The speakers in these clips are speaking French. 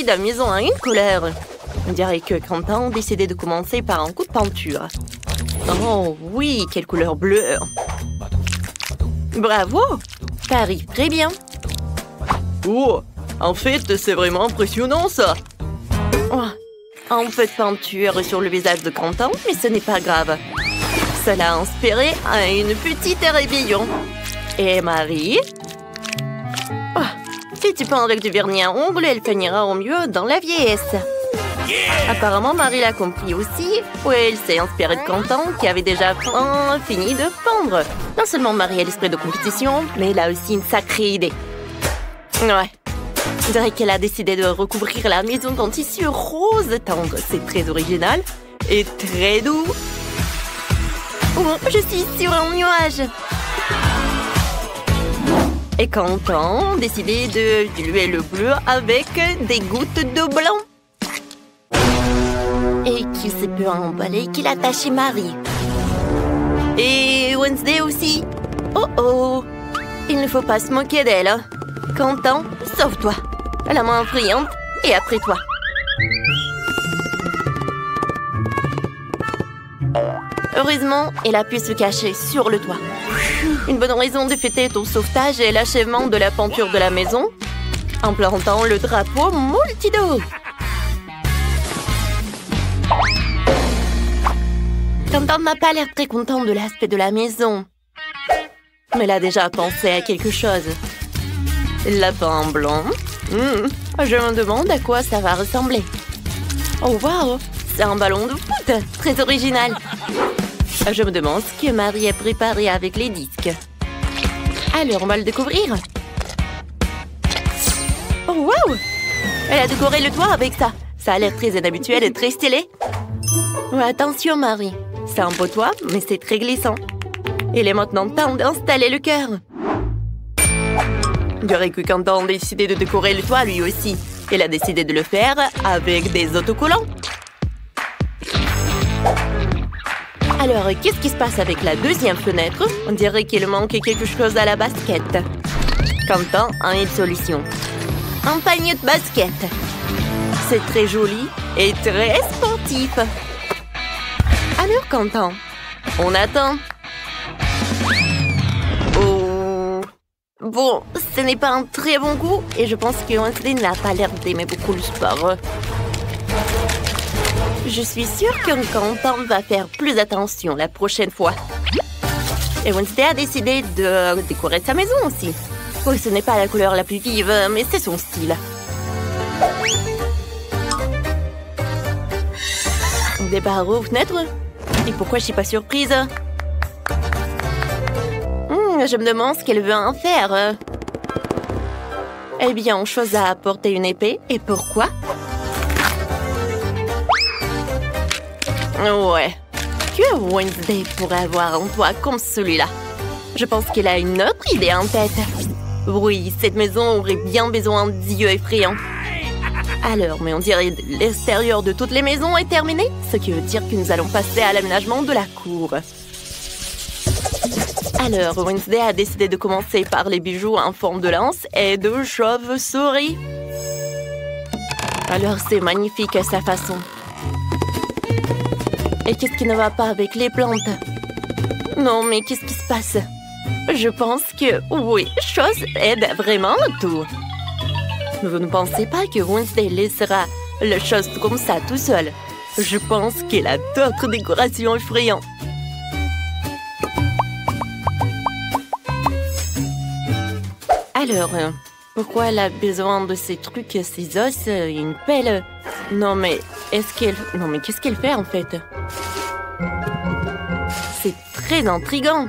de la maison à une couleur. On dirait que Quentin a décidé de commencer par un coup de peinture. Oh oui, quelle couleur bleue. Bravo, ça arrive très bien. Oh, en fait, c'est vraiment impressionnant ça. Oh, un peu de peinture sur le visage de Quentin, mais ce n'est pas grave. Cela a inspiré à une petite rébellion. Et Marie? Oh, si tu peins avec du vernis à ongles, elle finira au mieux dans la vieillesse. Apparemment, Marie l'a compris aussi. Oui, elle s'est inspirée de Quentin, qui avait déjà fini de peindre. Non seulement Marie a l'esprit de compétition, mais elle a aussi une sacrée idée. Ouais. On dirait qu'elle a décidé de recouvrir la maison d'un tissu rose tendre. C'est très original et très doux. Oh, je suis sur un nuage. Et Quentin a décidé de diluer le bleu avec des gouttes de blanc. Et qu'il s'est peu emballé qu'il a taché Marie. Et Wednesday aussi. Oh oh. Il ne faut pas se moquer d'elle. Quentin, sauve-toi. La main brillante et après toi. Heureusement, elle a pu se cacher sur le toit. Une bonne raison de fêter ton sauvetage et l'achèvement de la peinture de la maison en plantant le drapeau multido. Quentin n'a pas l'air très content de l'aspect de la maison. Mais elle a déjà pensé à quelque chose. Lapin blanc. Je me demande à quoi ça va ressembler. Oh waouh, c'est un ballon de foot, très original. Je me demande ce que Marie a préparé avec les disques. Alors, on va le découvrir. Oh waouh, elle a décoré le toit avec ça. Ça a l'air très inhabituel et très stylé. Oh, attention Marie, c'est un beau toit, mais c'est très glissant. Il est maintenant temps d'installer le cœur. On dirait que Quentin a décidé de décorer le toit lui aussi. Il a décidé de le faire avec des autocollants. Alors, qu'est-ce qui se passe avec la deuxième fenêtre? On dirait qu'il manque quelque chose à la basket. Quentin a une solution. Un panier de basket. C'est très joli et très sportif. Alors, Quentin, on attend. Oh. Bon, ce n'est pas un très bon goût et je pense que Wednesday n'a pas l'air d'aimer beaucoup le sport. Je suis sûre que Quentin va faire plus attention la prochaine fois. Et Wednesday a décidé de décorer sa maison aussi. Oui, ce n'est pas la couleur la plus vive, mais c'est son style. Des barreaux aux fenêtres? Et pourquoi je suis pas surprise? Je me demande ce qu'elle veut en faire. Eh bien, on choisit à apporter une épée. Et pourquoi? Ouais. Que Wednesday pourrait avoir un toit comme celui-là? Je pense qu'elle a une autre idée en tête. Oui, cette maison aurait bien besoin d'yeux effrayants. Alors, mais on dirait que l'extérieur de toutes les maisons est terminé, ce qui veut dire que nous allons passer à l'aménagement de la cour. Alors, Wednesday a décidé de commencer par les bijoux en forme de lance et de chauve-souris. Alors, c'est magnifique à sa façon. Et qu'est-ce qui ne va pas avec les plantes? Non, mais qu'est-ce qui se passe? Je pense que, oui, chose aide vraiment tout. Vous ne pensez pas que Wednesday laissera les choses comme ça tout seul? Je pense qu'elle a d'autres décorations effrayantes. Alors, pourquoi elle a besoin de ces trucs, ces os, une pelle? Non, mais qu'est-ce qu'elle fait en fait? C'est très intriguant.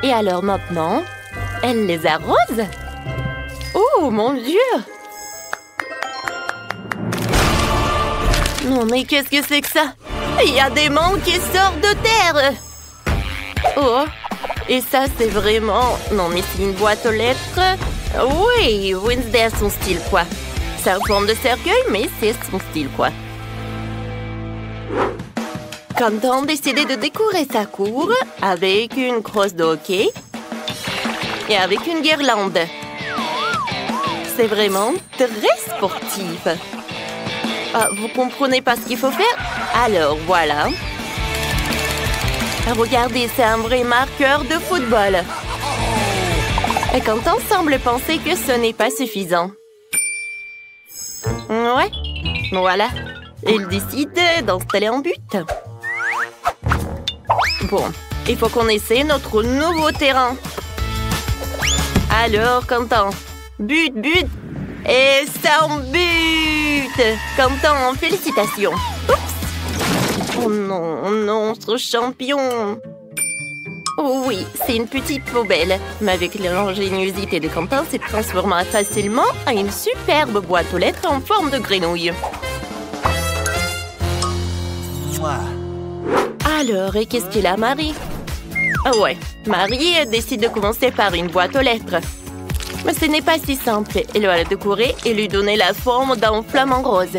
Et alors maintenant, elle les arrose? Oh mon Dieu! Non, mais qu'est-ce que c'est que ça? Il y a des mangues qui sortent de terre! Oh! Et ça, c'est vraiment... Non, mais c'est une boîte aux lettres. Oui, Wednesday a son style, quoi. C'est en forme de cercueil, mais c'est son style, quoi. Quentin a décidé de décorer sa cour avec une crosse de hockey et avec une guirlande. C'est vraiment très sportif. Ah, vous comprenez pas ce qu'il faut faire? Alors, voilà. Regardez, c'est un vrai marqueur de football. Et Quentin semble penser que ce n'est pas suffisant. Ouais, voilà. Il décide d'installer un but. Bon, il faut qu'on essaie notre nouveau terrain. Alors, Quentin, but. Et c'est un but! Quentin, félicitations. Oups! Oh non, ce champion! Oh oui, c'est une petite poubelle. Mais avec l'ingéniosité de Quentin, c'est transformé facilement en une superbe boîte aux lettres en forme de grenouille. Alors, et qu'est-ce qu'il a, Marie? Ah ouais, Marie décide de commencer par une boîte aux lettres. Mais ce n'est pas si simple. Elle va la décorer et lui donner la forme d'un flamant rose.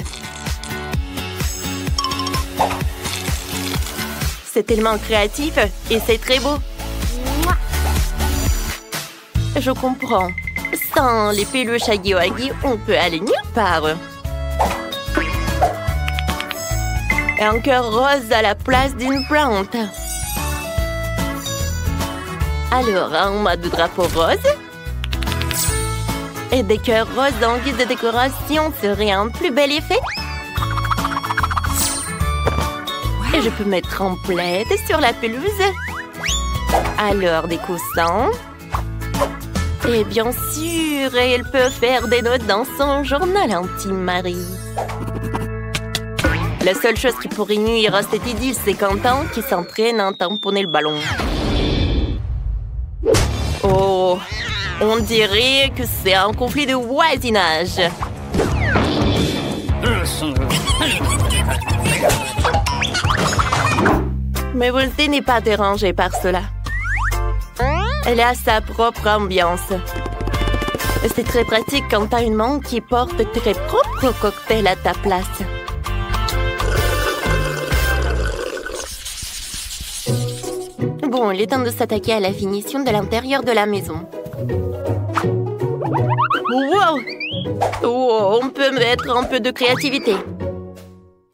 C'est tellement créatif et c'est très beau. Je comprends. Sans les peluches Huggy Wuggy, on peut aller nulle part. Et un cœur rose à la place d'une plante. Alors, un mode de drapeau rose. Et des cœurs roses en guise de décoration serait un plus bel effet. Et je peux mettre en plaid sur la pelouse. Alors, des coussins. Et bien sûr, elle peut faire des notes dans son journal intime, Marie. La seule chose qui pourrait nuire à cette idylle, c'est Quentin qui s'entraîne à tamponner le ballon. Oh, on dirait que c'est un conflit de voisinage. Mais Wednesday n'est pas dérangée par cela. Elle a sa propre ambiance. C'est très pratique quand t'as une main qui porte tes propres cocktails à ta place. Bon, il est temps de s'attaquer à la finition de l'intérieur de la maison. Wow! Oh, on peut mettre un peu de créativité.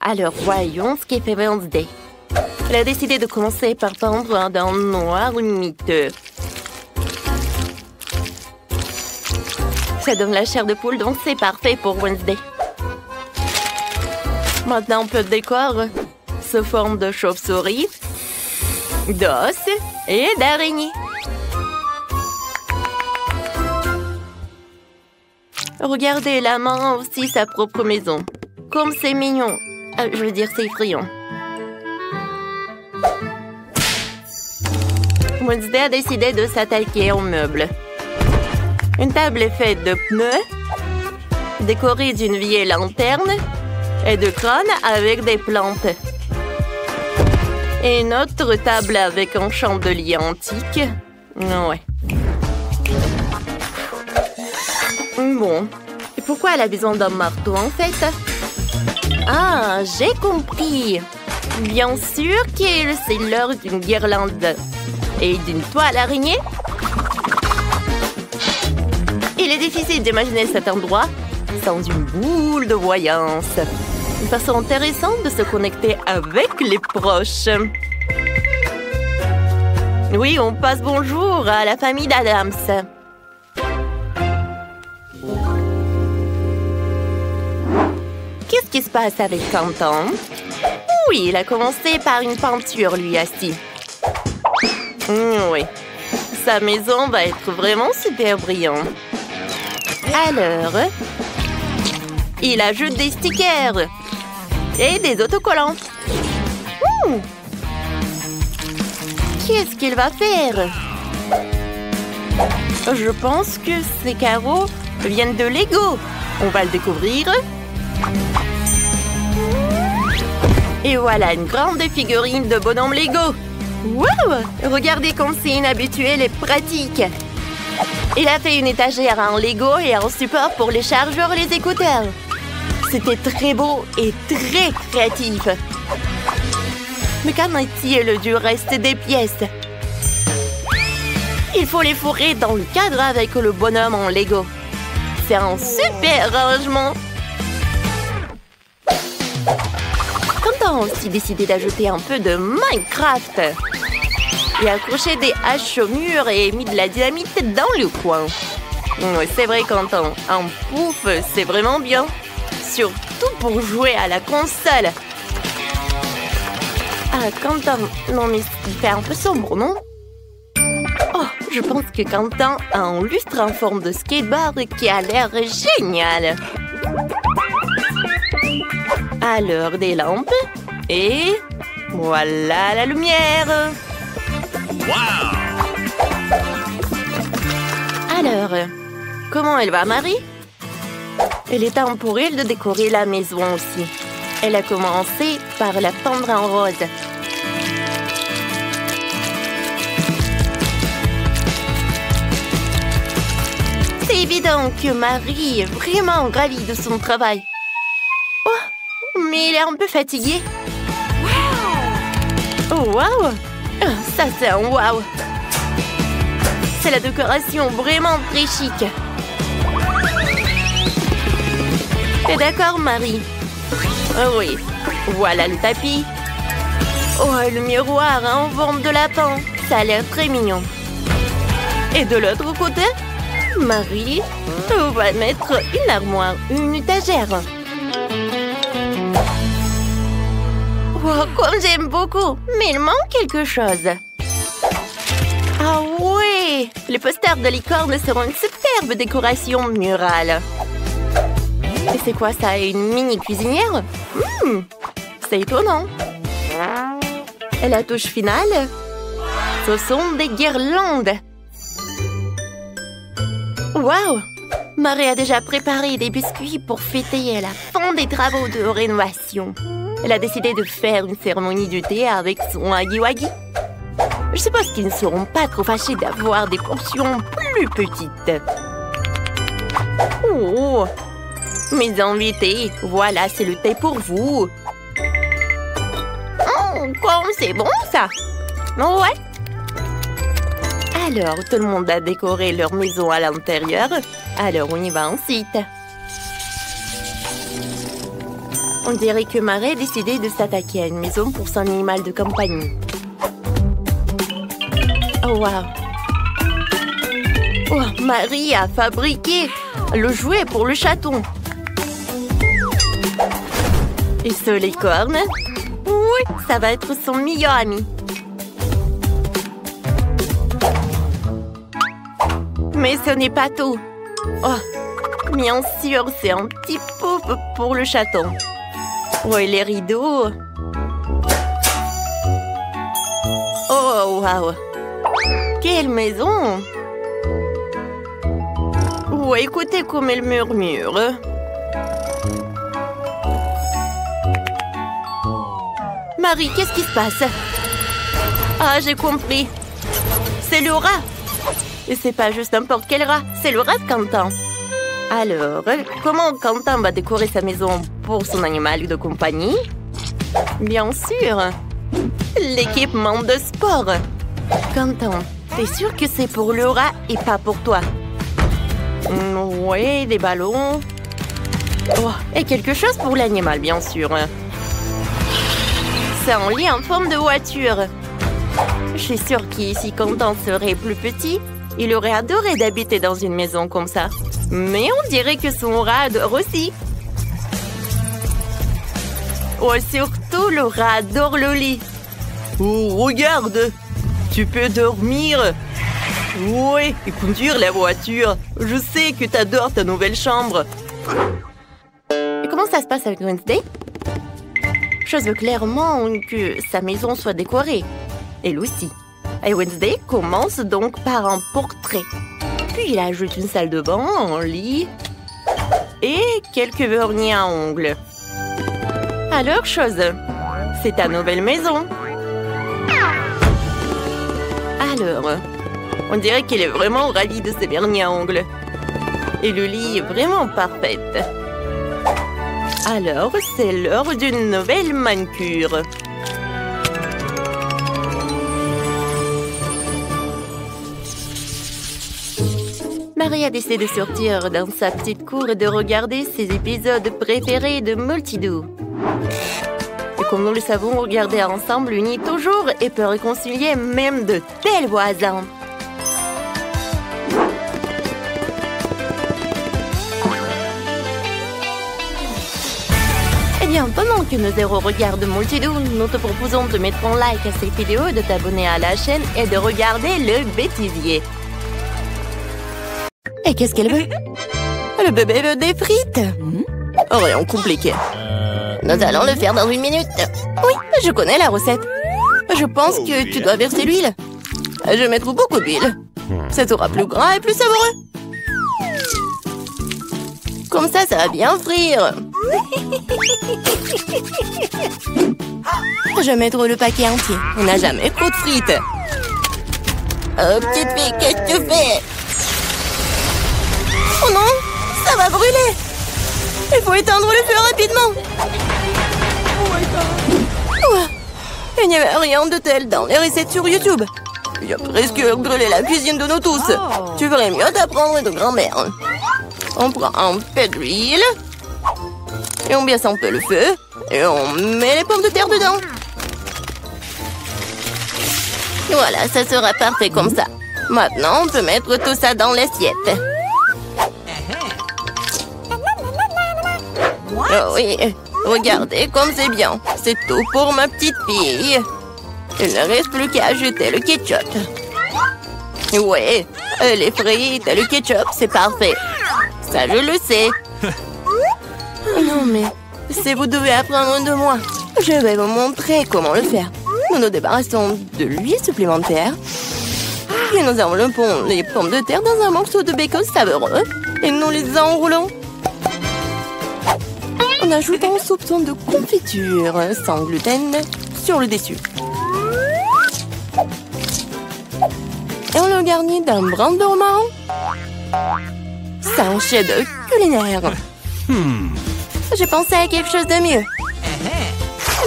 Alors, voyons ce qu'est fait Wednesday. Elle a décidé de commencer par peindre d'un noir miteux. Ça donne la chair de poule, donc c'est parfait pour Wednesday. Maintenant, un peu de décor sous forme de chauve-souris, d'os et d'araignée. Regardez, la main a aussi sa propre maison. Comme c'est mignon. Je veux dire, c'est effrayant. Wednesday a décidé de s'attaquer aux meubles. Une table est faite de pneus, décorée d'une vieille lanterne et de crânes avec des plantes. Et une autre table avec un chandelier antique. Ouais. Bon. Et pourquoi elle a besoin d'un marteau, en fait? Ah, j'ai compris. Bien sûr que c'est l'heure d'une guirlande et d'une toile araignée. Il est difficile d'imaginer cet endroit sans une boule de voyance. Une façon intéressante de se connecter avec les proches. Oui, on passe bonjour à la famille d'Adams. Qu'est-ce qui se passe avec Quentin? Oui, il a commencé par une peinture, lui, assis. Oui, sa maison va être vraiment super brillante. Alors, il ajoute des stickers et des autocollants. Qu'est-ce qu'il va faire? Je pense que ces carreaux viennent de Lego. On va le découvrir. Et voilà une grande figurine de bonhomme Lego. Wow! Regardez comme c'est inhabituel et pratique. Il a fait une étagère en Lego et un support pour les chargeurs et les écouteurs. C'était très beau et très créatif. Mais qu'en est-il du reste des pièces? Il faut les fourrer dans le cadre avec le bonhomme en Lego. C'est un super rangement. Quentin a aussi décidé d'ajouter un peu de Minecraft. Il a accroché des haches au mur et mis de la dynamite dans le coin. Ouais, c'est vrai, Quentin. Un pouf, c'est vraiment bien. Surtout pour jouer à la console. Ah, Quentin, non mais il fait un peu sombre, non? Oh, je pense que Quentin a un lustre en forme de skateboard qui a l'air génial. Alors, des lampes. Et voilà la lumière. Wow! Alors, comment elle va, Marie? Il est temps pour elle de décorer la maison aussi. Elle a commencé par la peindre en rose. C'est évident que Marie est vraiment ravie de son travail. Oh, mais elle est un peu fatiguée. Oh, wow! Ça, c'est un wow! C'est la décoration vraiment très chic. T'es d'accord, Marie? Oh oui, voilà le tapis. Oh, le miroir en forme de lapin. Ça a l'air très mignon. Et de l'autre côté, Marie va mettre une armoire, une étagère. Oh, comme j'aime beaucoup, mais il manque quelque chose. Ah ouais, les posters de licorne seront une superbe décoration murale. Et c'est quoi ça, une mini cuisinière? C'est étonnant. Et la touche finale, ce sont des guirlandes. Waouh! Marie a déjà préparé des biscuits pour fêter la fin des travaux de rénovation. Elle a décidé de faire une cérémonie du thé avec son Huggy-Wuggy. Je suppose qu'ils ne seront pas trop fâchés d'avoir des portions plus petites. Oh! Mes invités, voilà, c'est le thé pour vous. Oh, comme c'est bon, ça! Ouais! Alors, tout le monde a décoré leur maison à l'intérieur. Alors, on y va ensuite. On dirait que Marie a décidé de s'attaquer à une maison pour son animal de compagnie. Oh, wow! Oh, Marie a fabriqué le jouet pour le chaton. Et ce licorne? Oui, ça va être son meilleur ami. Mais ce n'est pas tout. Oh, bien sûr, c'est un petit pouf pour le chaton. Oh, et les rideaux. Oh, waouh! Quelle maison! Oh, écoutez comme elle murmure. Marie, qu'est-ce qui se passe? Ah, j'ai compris. C'est le rat. Et c'est pas juste n'importe quel rat, c'est le rat de Quentin. Alors, comment Quentin va décorer sa maison pour son animal de compagnie? Bien sûr, l'équipement de sport. Quentin, t'es sûr que c'est pour le rat et pas pour toi? Oui, des ballons. Oh, et quelque chose pour l'animal, bien sûr. C'est un lit en forme de voiture. Je suis sûre qu'ici, Quentin serait plus petit, il aurait adoré d'habiter dans une maison comme ça. Mais on dirait que son rat adore aussi. Oh, surtout, le rat adore le lit. Oh, regarde! Tu peux dormir. Ouais, et conduire la voiture. Je sais que t'adores ta nouvelle chambre. Et comment ça se passe avec Wednesday? Je veux clairement que sa maison soit décorée. Elle aussi. Et Wednesday commence donc par un portrait. Puis il ajoute une salle de bain, un lit et quelques vernis à ongles. Alors, chose, c'est ta nouvelle maison. Alors, on dirait qu'elle est vraiment ravie de ses vernis à ongles. Et le lit est vraiment parfait. Alors, c'est l'heure d'une nouvelle manucure. Maria décide de sortir dans sa petite cour et de regarder ses épisodes préférés de Multidoo. Et comme nous le savons, regarder ensemble unit toujours et peut réconcilier même de tels voisins. Eh bien, pendant que nos héros regardent Multidoo, nous te proposons de mettre un like à cette vidéo, de t'abonner à la chaîne et de regarder le bêtisier. Et qu'est-ce qu'elle veut? Le bébé veut des frites. Rien compliqué. Nous allons le faire dans 1 minute. Oui, je connais la recette. Je pense que tu dois verser l'huile. Je vais mettre beaucoup d'huile. Ça sera plus gras et plus savoureux. Comme ça va bien frire. Je vais mettre le paquet entier. On n'a jamais trop de frites. Oh, petite fille, qu'est-ce que tu fais? Oh non, ça va brûler. Il faut éteindre le feu rapidement. Oh, il n'y avait rien de tel dans les recettes sur YouTube. Il a presque brûlé la cuisine de nous tous. Tu ferais mieux d'apprendre de grand-mère. On prend un peu d'huile. Et on baisse un peu le feu. Et on met les pommes de terre dedans. Voilà, ça sera parfait comme ça. Maintenant, on peut mettre tout ça dans l'assiette. Oh oui, regardez comme c'est bien. C'est tout pour ma petite fille. Il ne reste plus qu'à ajouter le ketchup. Ouais, les frites et le ketchup, c'est parfait. Ça, je le sais. Non, mais si vous devez apprendre de moi, je vais vous montrer comment le faire. Nous nous débarrassons de l'huile supplémentaire. Puis nous enveloppons les pommes de terre dans un morceau de bacon savoureux. Et nous les enroulons. On ajoute un soupçon de confiture sans gluten sur le dessus. Et on le garnit d'un brin de romarin. C'est un chef-d'œuvre culinaire. J'ai pensé à quelque chose de mieux.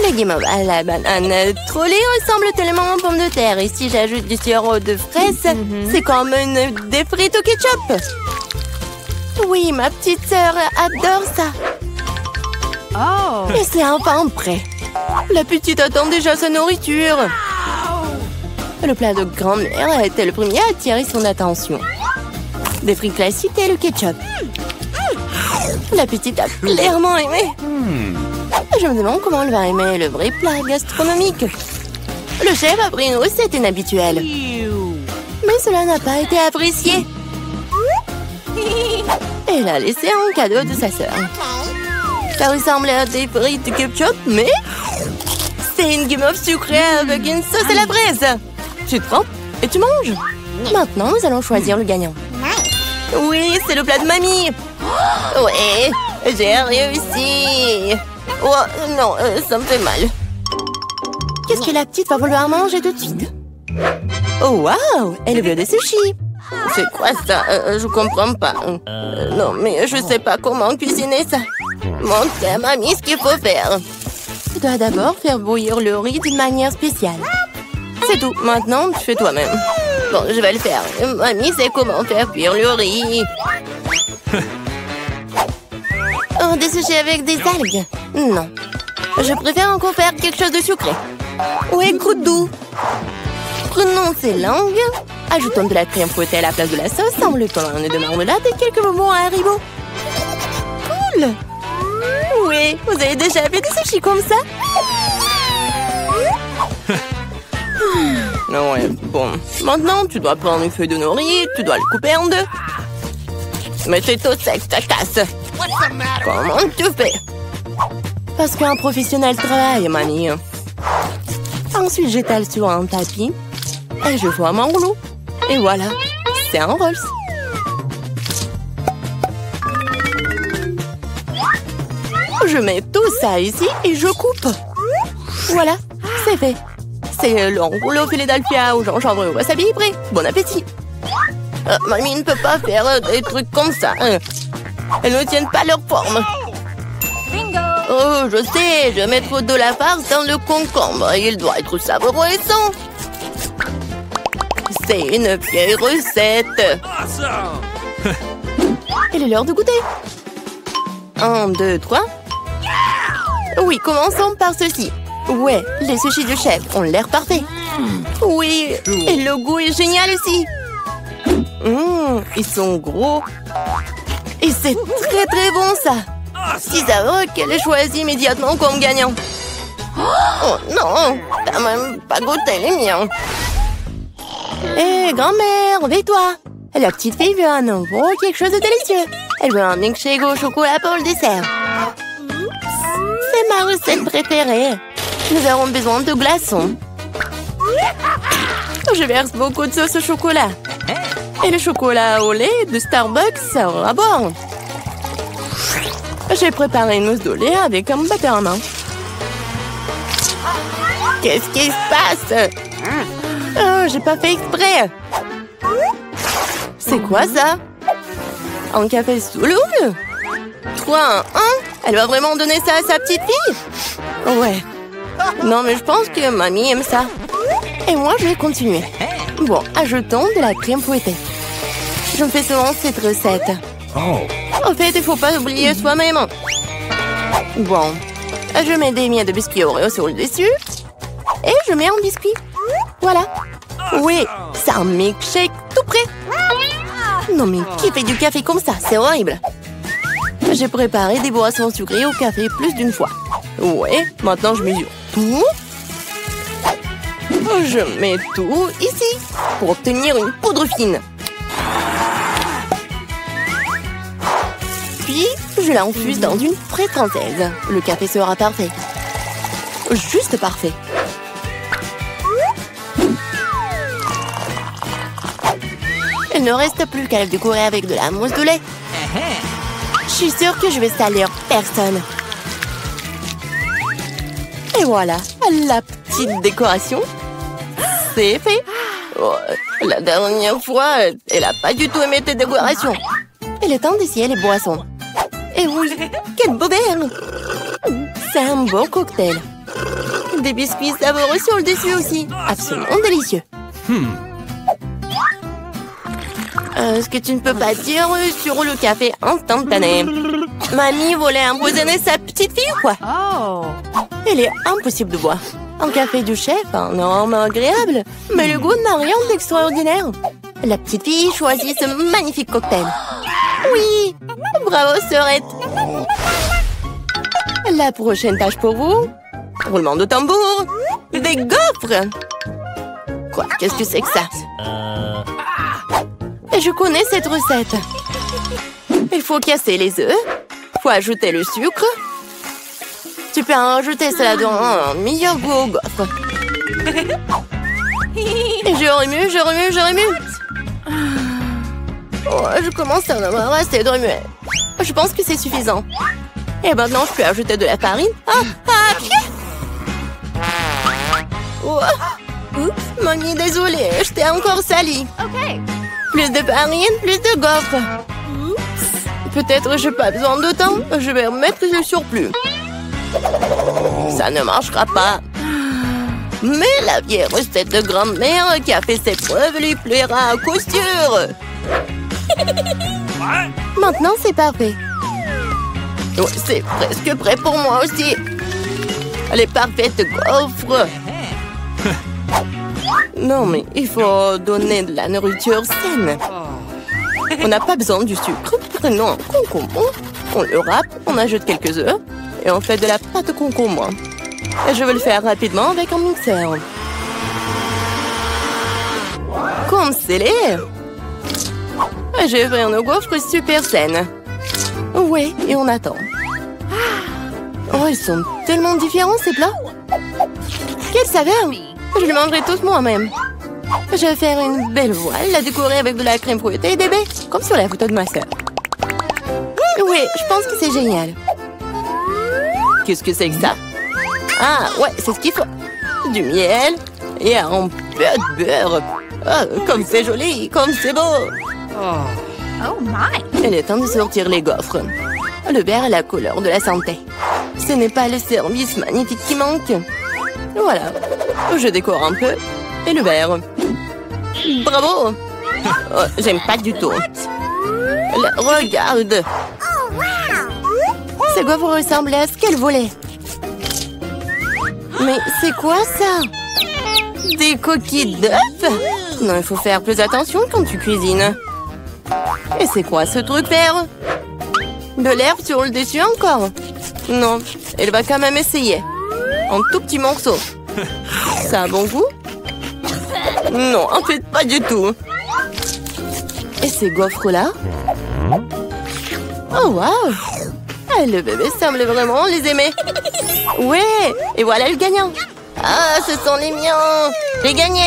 Le guimauve à la banane trollée ressemble tellement aux pommes de terre. Et si j'ajoute du sirop de fraise, c'est comme des frites au ketchup. Oui, ma petite sœur adore ça. Et c'est enfin prêt. La petite attend déjà sa nourriture. Le plat de grand-mère était le premier à attirer son attention. Des frites classiques et le ketchup. La petite a clairement aimé. Je me demande comment elle va aimer le vrai plat gastronomique. Le chef a pris une recette inhabituelle. Mais cela n'a pas été apprécié. Elle a laissé un cadeau de sa sœur. Ça ressemble à des frites de ketchup, mais c'est une guimauve sucrée avec une sauce à la fraise. Tu te trempes et tu manges. Maintenant, nous allons choisir le gagnant. Oui, c'est le plat de mamie. Ouais, j'ai réussi. Oh, non, ça me fait mal. Qu'est-ce que la petite va vouloir manger tout de suite? Oh, waouh, elle veut des sushis. C'est quoi ça? Je comprends pas. Non, mais je sais pas comment cuisiner ça. Montre à mamie ce qu'il faut faire. Tu dois d'abord faire bouillir le riz d'une manière spéciale. C'est tout. Maintenant, tu fais toi-même. Bon, je vais le faire. Mamie sait comment faire cuire le riz. Oh, des sushis avec des algues? Non. Je préfère encore faire quelque chose de sucré. Ou écoute doux. Prenons ces langues. Ajoutons de la crème fouettée à la place de la sauce, enveloppons un nœud de marmelade et quelques bonbons à Haribo. Cool! Oui, vous avez déjà fait des sushis comme ça? Non, ouais, bon. Maintenant, tu dois prendre une feuille de nori, tu dois le couper en deux. Mais c'est tout sec, ça casse. Comment tu fais? Parce qu'un professionnel travaille, mamie. Ensuite, j'étale sur un tapis et je forme un rouleau. Et voilà, c'est un Rolls. Je mets tout ça ici et je coupe. Voilà, c'est fait. C'est le rouleau Philadelphia au gingembre et au wasabi prêt. Bon appétit. Mamie ne peut pas faire des trucs comme ça. Elles ne tiennent pas leur forme. Oh, je sais, je vais mettre de la farce dans le concombre. Il doit être savoureux et sain. C'est une vieille recette. Il est l'heure de goûter. 1, 2, 3. Oui, commençons par ceci. Ouais, les sushis de chef ont l'air parfaits. Oui, et le goût est génial aussi. Ils sont gros. Et c'est très très bon ça. Si ça va qu'elle est choisie immédiatement comme gagnant. Oh non, t'as même pas goûté les miens. Hé, grand-mère, réveille-toi. La petite fille veut un nouveau quelque chose de délicieux. Elle veut un milkshake au chocolat pour le dessert. C'est ma recette préférée. Nous aurons besoin de glaçons. Je verse beaucoup de sauce au chocolat. Et le chocolat au lait de Starbucks sera bon. J'ai préparé une mousse de lait avec un batteur à main. Qu'est-ce qui se passe? Oh, j'ai pas fait exprès. C'est quoi ça? Un café sous l'eau? 3, 1. Elle va vraiment donner ça à sa petite fille? Ouais. Non, mais je pense que mamie aime ça. Et moi, je vais continuer. Bon, ajoutons de la crème fouettée. Je me fais souvent cette recette. En fait, il faut pas oublier soi-même. Bon, je mets des miettes de biscuits Oreo sur le dessus. Et je mets un biscuit. Voilà. Oui, c'est un milkshake tout prêt. Non, mais qui fait du café comme ça? C'est horrible. J'ai préparé des boissons sucrées au café plus d'une fois. Ouais, maintenant je mesure tout. Je mets tout ici pour obtenir une poudre fine. Puis, je l'infuse dans une fraise française. Le café sera parfait. Juste parfait. Il ne reste plus qu'à le décorer avec de la mousse de lait. Je suis sûre que je vais salir personne. Et voilà, la petite décoration. C'est fait. Oh, la dernière fois, elle n'a pas du tout aimé tes décorations. Il est temps d'essayer les boissons. Et oui, quel beau verre! C'est un beau cocktail. Des biscuits savoureux sur le dessus aussi. Absolument délicieux. Ce que tu ne peux pas dire sur le café instantané. Mamie voulait empoisonner sa petite fille ou quoi? Il est impossible de boire. Un café du chef, un arôme agréable, mais le goût n'a rien d'extraordinaire. La petite fille choisit ce magnifique cocktail. Oui, bravo sœurette. La prochaine tâche pour vous, roulement de tambour, des gaufres. Quoi, qu'est-ce que c'est que ça? Je connais cette recette. Il faut casser les œufs, faut ajouter le sucre. Tu peux en rajouter cela dans un meilleur goût aux gaufres. Et je remue, je remue, je remue. Oh, je commence à en avoir assez de remuer. Je pense que c'est suffisant. Et maintenant, je peux ajouter de la farine. Oh. Oups, mamie, désolée, je t'ai encore sali. Plus de farine, plus de gaufres. Peut-être je n'ai pas besoin de temps. Je vais remettre le surplus. Ça ne marchera pas. Mais la vieille recette de grand-mère qui a fait ses preuves lui plaira à coup sûr. Maintenant, c'est parfait. Oh, c'est presque prêt pour moi aussi. Les parfaites gaufres. Non, mais il faut donner de la nourriture saine. On n'a pas besoin du sucre. Prenons un concombre. On le râpe, on ajoute quelques œufs et on fait de la pâte de concombre. Et je vais le faire rapidement avec un mixeur. Comme scellé. J'ai fait une gaufre super saine. Oui, et on attend. Oh, ils sont tellement différents ces plats. Quelle saveur! Je les mangerai tous moi-même. Je vais faire une belle voile, la décorer avec de la crème fouettée et des baies, comme sur la photo de ma sœur. Oui, je pense que c'est génial. Qu'est-ce que c'est que ça? Ah, ouais, c'est ce qu'il faut. Du miel et un peu de beurre. Oh, comme c'est joli, comme c'est beau. Oh my! Il est temps de sortir les gaufres. Le vert est la couleur de la santé. Ce n'est pas le service magnifique qui manque. Voilà. Je décore un peu. Et le vert. Bravo! Oh, j'aime pas du tout. Regarde. Ces gaufres ressemblent à ce qu'elle voulait. Mais c'est quoi ça? Des coquilles d'œufs? Non, il faut faire plus attention quand tu cuisines. Et c'est quoi ce truc vert? De l'herbe sur le dessus encore? Non, elle va quand même essayer. Un tout petit morceau. Ça a bon goût? Non, en fait, pas du tout. Et ces gaufres-là? Oh, waouh! Ah, le bébé semble vraiment les aimer. Ouais, et voilà le gagnant. Ah, ce sont les miens. J'ai gagné.